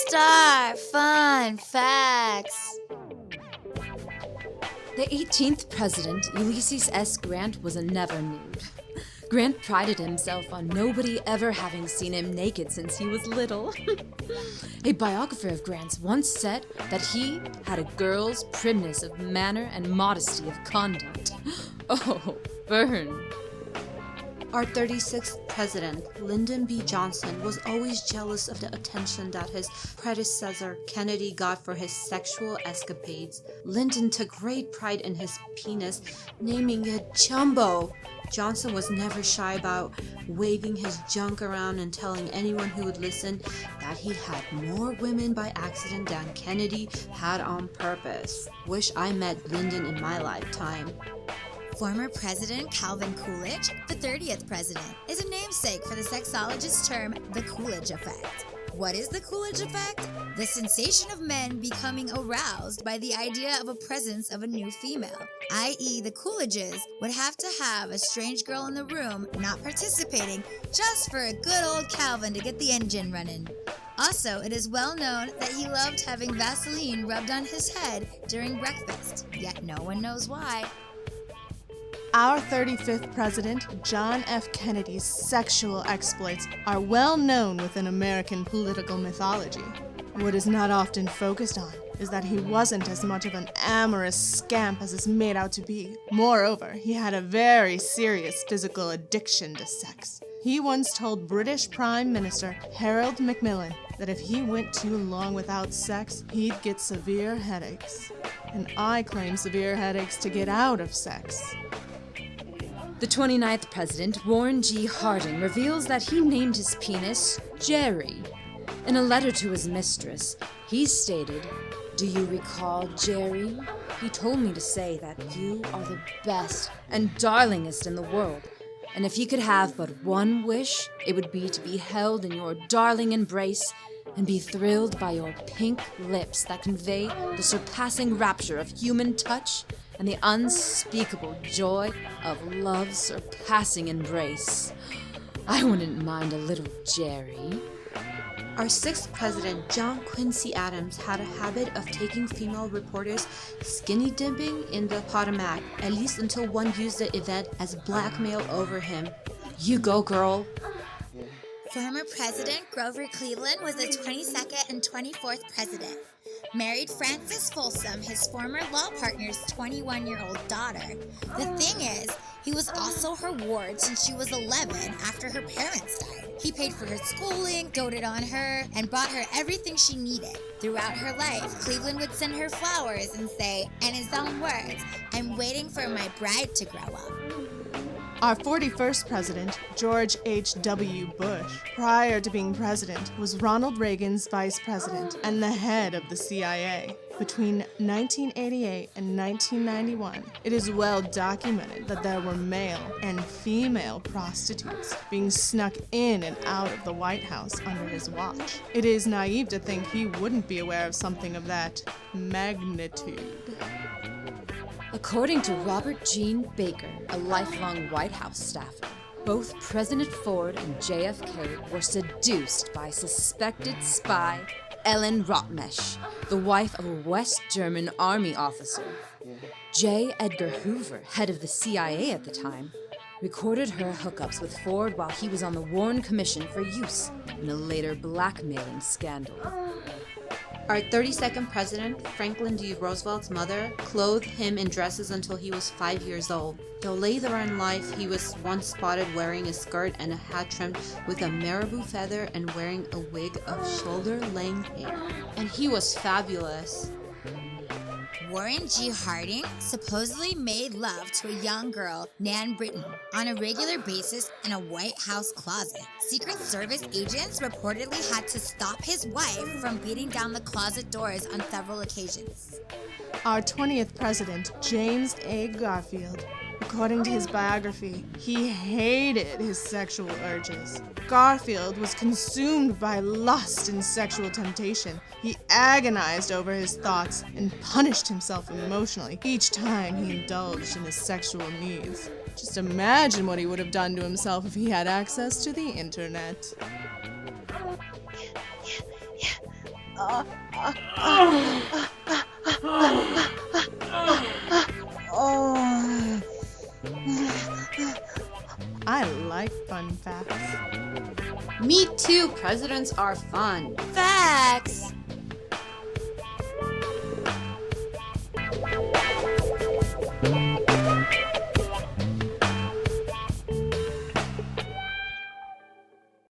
star! Fun facts! The 18th president, Ulysses S. Grant, was a never nude. Grant prided himself on nobody ever having seen him naked since he was little. A biographer of Grant's once said that he had a girl's primness of manner and modesty of conduct. Oh, burn. Our 36th president, Lyndon B. Johnson, was always jealous of the attention that his predecessor, Kennedy, got for his sexual escapades. Lyndon took great pride in his penis, naming it Jumbo. Johnson was never shy about waving his junk around and telling anyone who would listen that he had more women by accident than Kennedy had on purpose. Wish I met Lyndon in my lifetime. Former President Calvin Coolidge, the 30th president, is a namesake for the sexologist term the Coolidge effect. What is the Coolidge effect? The sensation of men becoming aroused by the idea of a presence of a new female, i.e. the Coolidges would have to have a strange girl in the room not participating just for a good old Calvin to get the engine running. Also, it is well known that he loved having Vaseline rubbed on his head during breakfast, yet no one knows why. Our 35th president, John F. Kennedy's sexual exploits are well known within American political mythology. What is not often focused on is that he wasn't as much of an amorous scamp as is made out to be. Moreover, he had a very serious physical addiction to sex. He once told British Prime Minister Harold Macmillan that if he went too long without sex, he'd get severe headaches. And I claim severe headaches to get out of sex. The 29th president, Warren G. Harding, reveals that he named his penis Jerry. In a letter to his mistress, he stated, "Do you recall, Jerry? He told me to say that you are the best and darlingest in the world, and if you could have but one wish, it would be to be held in your darling embrace and be thrilled by your pink lips that convey the surpassing rapture of human touch and the unspeakable joy of love's surpassing embrace. I wouldn't mind a little Jerry." Our 6th president, John Quincy Adams, had a habit of taking female reporters skinny dipping in the Potomac, at least until one used the event as blackmail over him. You go, girl. Former President Grover Cleveland was the 22nd and 24th president. Married Frances Folsom, his former law partner's 21-year-old daughter. The thing is, he was also her ward since she was 11 after her parents died. He paid for her schooling, doted on her, and bought her everything she needed. Throughout her life, Cleveland would send her flowers and say, in his own words, "I'm waiting for my bride to grow up." Our 41st president, George H.W. Bush, prior to being president, was Ronald Reagan's vice president and the head of the CIA. Between 1988 and 1991, it is well documented that there were male and female prostitutes being snuck in and out of the White House under his watch. It is naive to think he wouldn't be aware of something of that magnitude. According to Robert Gene Baker, a lifelong White House staffer, both President Ford and JFK were seduced by suspected spy Ellen Rotmesh, the wife of a West German army officer. J. Edgar Hoover, head of the CIA at the time, recorded her hookups with Ford while he was on the Warren Commission for use in a later blackmailing scandal. Our 32nd president, Franklin D. Roosevelt's mother, clothed him in dresses until he was 5 years old. Though later in life, he was once spotted wearing a skirt and a hat trimmed with a marabou feather and wearing a wig of shoulder-length hair. And he was fabulous. Warren G. Harding supposedly made love to a young girl, Nan Britton, on a regular basis in a White House closet. Secret Service agents reportedly had to stop his wife from beating down the closet doors on several occasions. Our 20th president, James A. Garfield, according to his biography, he hated his sexual urges. Garfield was consumed by lust and sexual temptation. He agonized over his thoughts and punished himself emotionally each time he indulged in his sexual needs. Just imagine what he would have done to himself if he had access to the internet. I like fun facts. Me too, presidents are fun. Facts!